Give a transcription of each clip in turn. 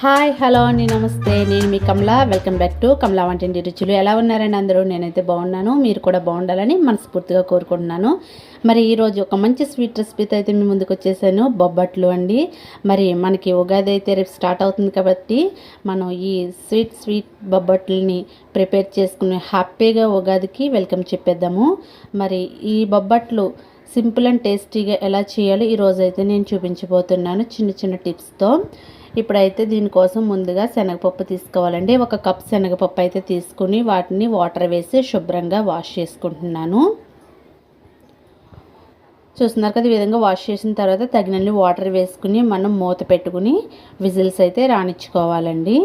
Hi hello అండి, నమస్తే. నేను మీ కమల. వెల్కమ్ బ్యాక్ టు కమల వంటింటి రుచులు. ఎలా ఉన్నారండి అందరూ? నేనైతే బాగున్నాను. మీరు కూడా బాగుండాలని మనస్ఫూర్తిగా కోరుకుంటున్నాను. మరి ఈరోజు ఒక మంచి స్వీట్ రెసిపీతో అయితే మీ ముందుకు వచ్చేసాను. బొబ్బట్లు అండి. మరి మనకి ఉగాది అయితే రేపు స్టార్ట్ అవుతుంది కాబట్టి మనం ఈ స్వీట్ బొబ్బట్లని ప్రిపేర్ చేసుకుని హ్యాపీగా ఉగాదికి వెల్కమ్ చెప్పేద్దాము. మరి ఈ బొబ్బట్లు సింపుల్ అండ్ టేస్టీగా ఎలా చేయాలో ఈరోజు అయితే నేను చూపించబోతున్నాను చిన్న చిన్న టిప్స్తో. ఇప్పుడైతే దీనికోసం ముందుగా శనగపప్పు తీసుకోవాలండి. ఒక కప్ శనగపప్పు అయితే తీసుకుని వాటిని వాటర్ వేసి శుభ్రంగా వాష్ చేసుకుంటున్నాను. చూస్తున్నారు కదా, ఈ విధంగా వాష్ చేసిన తర్వాత తగినన్ని వాటర్ వేసుకుని మనం మూత పెట్టుకుని విజిల్స్ అయితే రానిచ్చుకోవాలండి.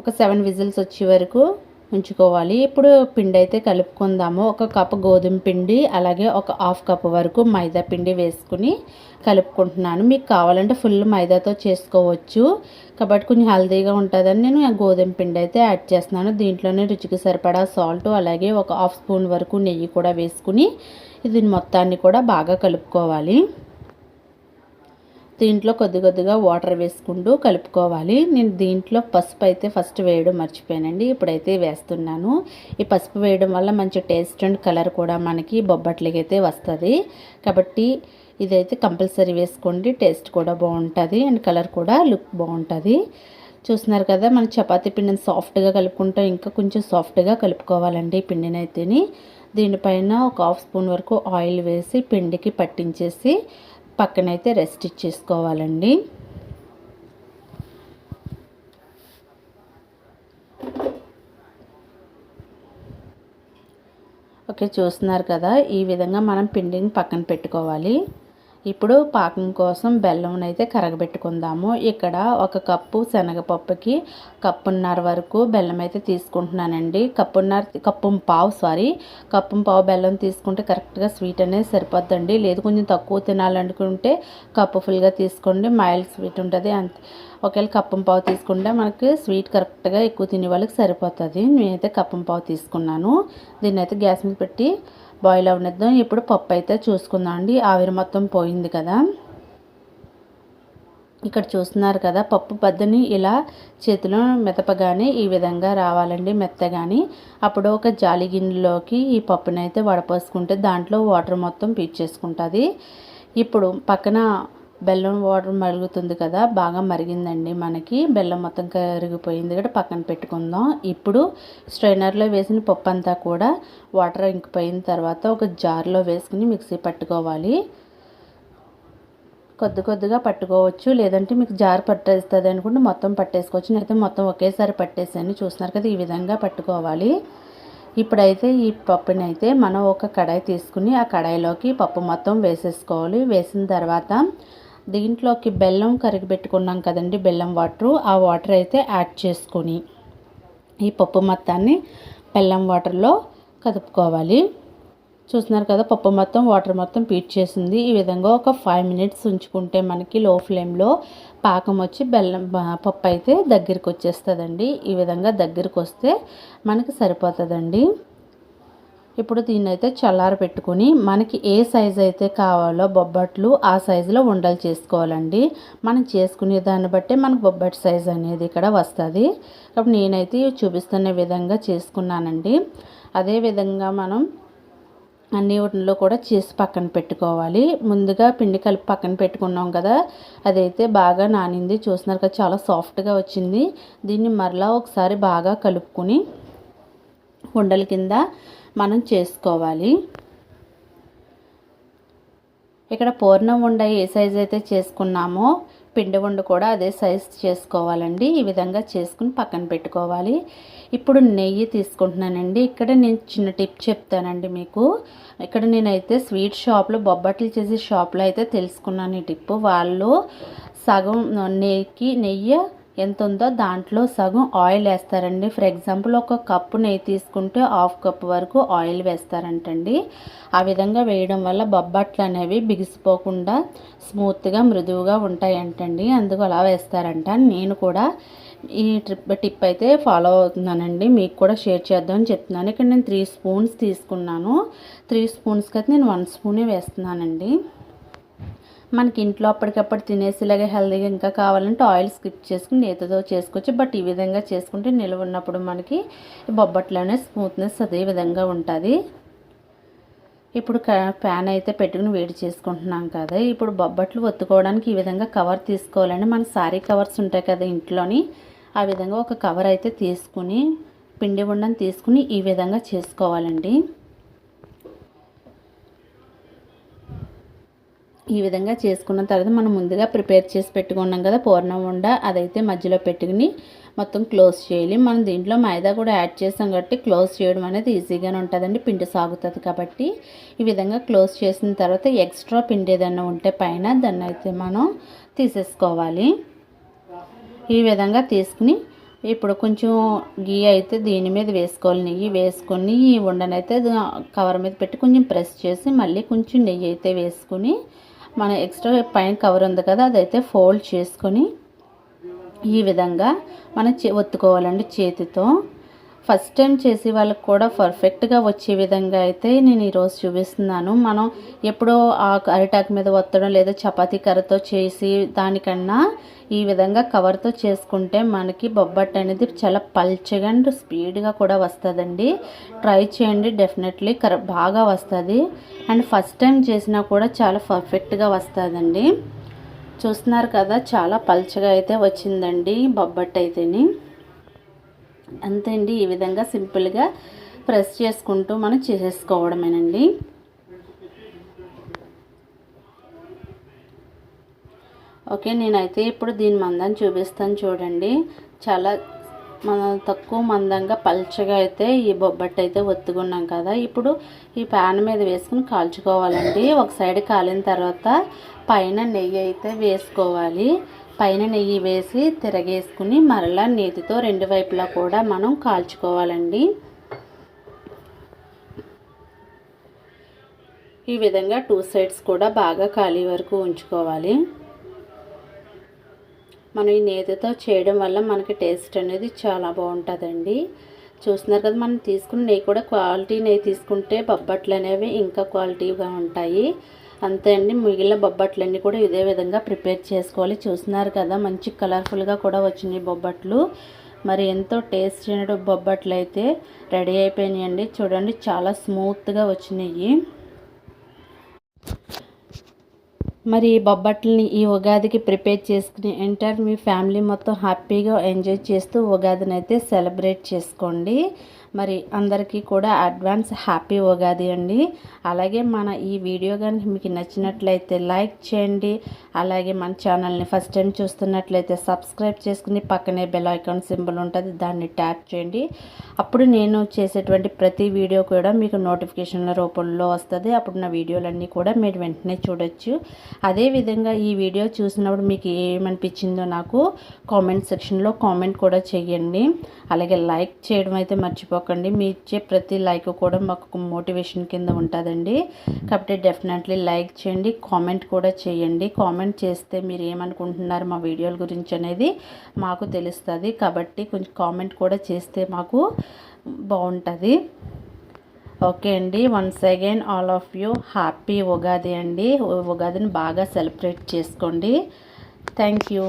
ఒక 7 విజిల్స్ వచ్చే వరకు ఉంచుకోవాలి. ఇప్పుడు పిండి అయితే కలుపుకుందాము. ఒక కప్ గోధుమ పిండి అలాగే ఒక హాఫ్ కప్ వరకు మైదా పిండి వేసుకుని కలుపుకుంటున్నాను. మీకు కావాలంటే ఫుల్ మైదాతో చేసుకోవచ్చు, కాబట్టి కొంచెం హెల్తీగా ఉంటుందని నేను గోధుమ పిండి అయితే యాడ్ చేస్తున్నాను. దీంట్లోనే రుచికి సరిపడా సాల్ట్ అలాగే ఒక హాఫ్ స్పూన్ వరకు నెయ్యి కూడా వేసుకుని దీని మొత్తాన్ని కూడా బాగా కలుపుకోవాలి. దీంట్లో కొద్దిగా వాటర్ వేసుకుంటూ కలుపుకోవాలి. నేను దీంట్లో పసుపు అయితే ఫస్ట్ వేయడం మర్చిపోయానండి, ఇప్పుడైతే వేస్తున్నాను. ఈ పసుపు వేయడం వల్ల మంచి టేస్ట్ అండ్ కలర్ కూడా మనకి బొబ్బట్లకి అయితే వస్తుంది, కాబట్టి ఇదైతే కంపల్సరీ వేసుకోండి. టేస్ట్ కూడా బాగుంటుంది అండ్ కలర్ కూడా లుక్ బాగుంటుంది. చూస్తున్నారు కదా, మన చపాతీ పిండిని సాఫ్ట్గా కలుపుకుంటాం, ఇంకా కొంచెం సాఫ్ట్గా కలుపుకోవాలండి పిండిని అయితేని. దీనిపైన ఒక హాఫ్ స్పూన్ వరకు ఆయిల్ వేసి పిండికి పట్టించేసి పక్కనైతే రెస్ట్ ఇచ్చేసుకోవాలండి. ఓకే, చూస్తున్నారు కదా, ఈ విధంగా మనం పిండిని పక్కన పెట్టుకోవాలి. ఇప్పుడు పాకం కోసం బెల్లం అయితే కరగబెట్టుకుందాము. ఇక్కడ ఒక కప్పు శనగపప్పుకి కప్పున్నర వరకు బెల్లం అయితే తీసుకుంటున్నానండి. కప్పు పావు బెల్లం తీసుకుంటే కరెక్ట్గా స్వీట్ అనేది సరిపోద్దండి. లేదు కొంచెం తక్కువ తినాలనుకుంటే కప్పు ఫుల్గా తీసుకోండి, మైల్డ్ స్వీట్ ఉంటుంది. అంతే, ఒకవేళ కప్పు పావు తీసుకుంటే మనకి స్వీట్ కరెక్ట్గా ఎక్కువ తినే వాళ్ళకి సరిపోతుంది. నేనైతే కప్పు పావు తీసుకున్నాను. దీన్ని అయితే గ్యాస్ మీద పెట్టి బాయిల్ అవనిద్దాం. ఇప్పుడు పప్పు అయితే చూసుకుందాం అండి. ఆవిరి మొత్తం పోయింది కదా. ఇక్కడ చూస్తున్నారు కదా, పప్పు బద్దని ఇలా చేతిలో మెతపగానే ఈ విధంగా రావాలండి, మెత్తగాని. అప్పుడు ఒక జాలి గిన్నెలోకి ఈ పప్పుని అయితే వడపోసుకుంటే దాంట్లో వాటర్ మొత్తం పీల్చేసుకుంటుంది. ఇప్పుడు పక్కన బెల్లం వాటర్ మరుగుతుంది కదా, బాగా మరిగిందండి. మనకి బెల్లం మొత్తం కరిగిపోయింది కూడా పక్కన పెట్టుకుందాం. ఇప్పుడు స్ట్రైనర్లో వేసిన పప్పు అంతా కూడా వాటర్ ఇంకిపోయిన తర్వాత ఒక జార్లో వేసుకుని మిక్సీ పట్టుకోవాలి. కొద్దిగా పట్టుకోవచ్చు, లేదంటే మీకు జార్ పట్టేస్తుంది అనుకుంటే మొత్తం పట్టేసుకోవచ్చు. నేనైతే మొత్తం ఒకేసారి పట్టేసాను. చూస్తున్నారు కదా, ఈ విధంగా పట్టుకోవాలి. ఇప్పుడైతే ఈ పప్పుని అయితే మనం ఒక కడాయి తీసుకుని ఆ కడాయిలోకి పప్పు మొత్తం వేసేసుకోవాలి. వేసిన తర్వాత దీంట్లోకి బెల్లం కరిగిపెట్టుకున్నాం కదండి, బెల్లం వాటరు, ఆ వాటర్ అయితే యాడ్ చేసుకొని ఈ పప్పు మొత్తాన్ని బెల్లం వాటర్లో కదుపుకోవాలి. చూస్తున్నారు కదా, పప్పు మొత్తం వాటర్ మొత్తం పీల్చేసింది. ఈ విధంగా ఒక 5 మినిట్స్ ఉంచుకుంటే మనకి లో ఫ్లేమ్లో పాకం వచ్చి పప్పు అయితే దగ్గరికి వచ్చేస్తుందండి. ఈ విధంగా దగ్గరికి వస్తే మనకి సరిపోతుందండి. ఇప్పుడు దీన్ని అయితే చల్లార పెట్టుకుని మనకి ఏ సైజు అయితే కావాలో బొబ్బట్లు ఆ సైజులో ఉండలు చేసుకోవాలండి. మనం చేసుకునే దాన్ని బట్టి మనకు బొబ్బట్ సైజు అనేది ఇక్కడ వస్తుంది. కాబట్టి నేనైతే చూపిస్తున్న విధంగా చేసుకున్నానండి. అదే విధంగా మనం అన్ని వాటిల్లో కూడా చేసి పక్కన పెట్టుకోవాలి. ముందుగా పిండి కలిపి పక్కన పెట్టుకున్నాం కదా, అదైతే బాగా నానింది. చూస్తున్నారు కదా, చాలా సాఫ్ట్గా వచ్చింది. దీన్ని మరలా ఒకసారి బాగా కలుపుకొని ఉండల కింద మనం చేసుకోవాలి. ఇక్కడ పూర్ణం ఉండ ఏ సైజు అయితే చేసుకున్నామో పిండి ఉండ కూడా అదే సైజ్ చేసుకోవాలండి. ఈ విధంగా చేసుకుని పక్కన పెట్టుకోవాలి. ఇప్పుడు నెయ్యి తీసుకుంటున్నానండి. ఇక్కడ నేను చిన్న టిప్ చెప్తానండి మీకు. ఇక్కడ నేనైతే స్వీట్ షాప్లో బొబ్బట్లు చేసే షాప్లో అయితే తెలుసుకున్నాను ఈ టిప్పు. వాళ్ళు సగం నెయ్యి ఎంత ఉందో దాంట్లో సగం ఆయిల్ వేస్తారండి. ఫర్ ఎగ్జాంపుల్ ఒక కప్పు నెయ్యి తీసుకుంటే హాఫ్ కప్ వరకు ఆయిల్ వేస్తారంటండి. ఆ విధంగా వేయడం వల్ల బొబ్బట్లు అనేవి బిగిసిపోకుండా స్మూత్గా మృదువుగా ఉంటాయంటండి. అందుకు అలా వేస్తారంట. నేను కూడా ఈ టిప్ అయితే ఫాలో అవుతున్నానండి, మీకు కూడా షేర్ చేద్దామని చెప్తున్నాను. ఇక్కడ నేను 3 స్పూన్స్ తీసుకున్నాను. 3 స్పూన్స్కి అయితే నేను 1 స్పూనే వేస్తున్నానండి. మనకి ఇంట్లో అప్పటికప్పుడు తినేసేలాగా హెల్తీగా ఇంకా కావాలంటే ఆయిల్ స్కిప్ చేసుకుని నేతితో చేసుకోవచ్చు. బట్ ఈ విధంగా చేసుకుంటే నిల్వ ఉన్నప్పుడు మనకి బొబ్బట్లోనే స్మూత్నెస్ అదే విధంగా ఉంటుంది. ఇప్పుడు ప్యాన్ అయితే పెట్టుకుని వేడి చేసుకుంటున్నాం కదా. ఇప్పుడు బొబ్బట్లు ఒత్తుకోవడానికి ఈ విధంగా కవర్ తీసుకోవాలండి. మన సారీ కవర్స్ ఉంటాయి కదా ఇంట్లోని, ఆ విధంగా ఒక కవర్ అయితే తీసుకుని పిండి ఉండని తీసుకుని ఈ విధంగా చేసుకోవాలండి. ఈ విధంగా చేసుకున్న తర్వాత మనం ముందుగా ప్రిపేర్ చేసి పెట్టుకున్నాం కదా పూర్ణం ఉండ, అదైతే మధ్యలో పెట్టుకుని మొత్తం క్లోజ్ చేయాలి. మనం దీంట్లో మైదా కూడా యాడ్ చేసాం కాబట్టి క్లోజ్ చేయడం అనేది ఈజీగానే ఉంటుందండి, పిండి సాగుతుంది కాబట్టి. ఈ విధంగా క్లోజ్ చేసిన తర్వాత ఎక్స్ట్రా పిండి ఏదైనా ఉంటే పైన దాన్ని అయితే మనం తీసేసుకోవాలి. ఈ విధంగా తీసుకుని ఇప్పుడు కొంచెం గీ అయితే దీని మీద వేసుకోవాలి. నెయ్యి వేసుకొని ఈ ఉండనైతే కవర్ మీద పెట్టి కొంచెం ప్రెస్ చేసి మళ్ళీ కొంచెం నెయ్యి అయితే వేసుకుని మన ఎక్స్ట్రా పైన కవర్ ఉంది కదా అదైతే ఫోల్డ్ చేసుకొని ఈ విధంగా మనం ఒత్తుకోవాలండి చేతితో. ఫస్ట్ టైం చేసే వాళ్ళకి కూడా పర్ఫెక్ట్గా వచ్చే విధంగా అయితే నేను ఈరోజు చూపిస్తున్నాను. మనం ఎప్పుడో ఆ అరిటాకు మీద ఒత్తడం లేదా చపాతీ కర్రతో చేసి దానికన్నా ఈ విధంగా కవర్తో చేసుకుంటే మనకి బొబ్బట్టు అనేది చాలా పల్చగా అండ్ స్పీడ్గా కూడా వస్తుందండి. ట్రై చేయండి, డెఫినెట్లీ బాగా వస్తుంది. అండ్ ఫస్ట్ టైం చేసినా కూడా చాలా పర్ఫెక్ట్గా వస్తుందండి. చూస్తున్నారు కదా చాలా పల్చగా అయితే వచ్చిందండి బొబ్బట్టు అయితేని. అంతే అండి, ఈ విధంగా సింపుల్గా ప్రెస్ చేసుకుంటూ మనం చేసేసుకోవడమేనండి. ఓకే, నేనైతే ఇప్పుడు దీని మందాన్ని చూపిస్తాను చూడండి. చాలా తక్కువ మందంగా పల్చగా అయితే ఈ బొబ్బట్టు అయితే ఒత్తుకున్నాం కదా. ఇప్పుడు ఈ ప్యాన్ మీద వేసుకుని కాల్చుకోవాలండి. ఒక సైడ్ కాలిన తర్వాత పైన నెయ్యి అయితే వేసుకోవాలి. పైన నెయ్యి వేసి తిరగేసుకుని మరలా నేతితో రెండు వైపులా కూడా మనం కాల్చుకోవాలండి. ఈ విధంగా 2 సైడ్స్ కూడా బాగా కాలే వరకు ఉంచుకోవాలి. మనం ఈ నేతితో చేయడం వల్ల మనకి టేస్ట్ అనేది చాలా బాగుంటుందండి. చూస్తున్నారు కదా, మనం తీసుకున్న నెయ్యి కూడా క్వాలిటీ నెయ్యి తీసుకుంటే బొబ్బట్లు అనేవి ఇంకా క్వాలిటీగా ఉంటాయి. అంతే అండి, మిగిలిన బొబ్బట్లన్నీ కూడా ఇదే విధంగా ప్రిపేర్ చేసుకోవాలి. చూస్తున్నారు కదా మంచి కలర్ఫుల్గా కూడా వచ్చినాయి బొబ్బట్లు. మరి ఎంతో టేస్ట్ అయిన బొబ్బట్లు అయితే రెడీ అయిపోయినాయండి. చూడండి చాలా స్మూత్గా వచ్చినాయి. మరి ఈ బొబ్బట్లని ఈ ఉగాదికి ప్రిపేర్ చేసుకుని ఎంటర్ మీ ఫ్యామిలీ మొత్తం హ్యాపీగా ఎంజాయ్ చేస్తూ ఉగాదిని అయితే సెలబ్రేట్ చేసుకోండి. మరి అందరికీ కూడా అడ్వాన్స్ హ్యాపీ ఉగాది అండి. అలాగే మన ఈ వీడియో కానీ మీకు నచ్చినట్లయితే లైక్ చేయండి. అలాగే మన ఛానల్ని ఫస్ట్ టైం చూస్తున్నట్లయితే సబ్స్క్రైబ్ చేసుకుని పక్కనే బెల్ ఐకాన్ సింబల్ ఉంటుంది, దాన్ని ట్యాప్ చేయండి. అప్పుడు నేను చేసేటువంటి ప్రతి వీడియో కూడా మీకు నోటిఫికేషన్ల రూపంలో వస్తుంది. అప్పుడు నా వీడియోలన్నీ కూడా మీరు వెంటనే చూడొచ్చు. అదేవిధంగా ఈ వీడియో చూసినప్పుడు మీకు ఏమనిపించిందో నాకు కామెంట్ సెక్షన్లో కామెంట్ కూడా చేయండి. అలాగే లైక్ చేయడం అయితే మర్చిపోకండి. మీ ఇచ్చే ప్రతి లైక్ కూడా మాకు మోటివేషన్ కింద ఉంటుందండి. కాబట్టి డెఫినెట్లీ లైక్ చేయండి, కామెంట్ కూడా చేయండి. కామెంట్ చేస్తే మీరు ఏమనుకుంటున్నారు మా వీడియోల గురించి అనేది మాకు తెలుస్తుంది. కాబట్టి కొంచెం కామెంట్ కూడా చేస్తే మాకు బాగుంటుంది. ఓకే అండి, once again all of you happy Ugadi అండి. ఉగాదిని బాగా సెలబ్రేట్ చేసుకోండి. Thank you.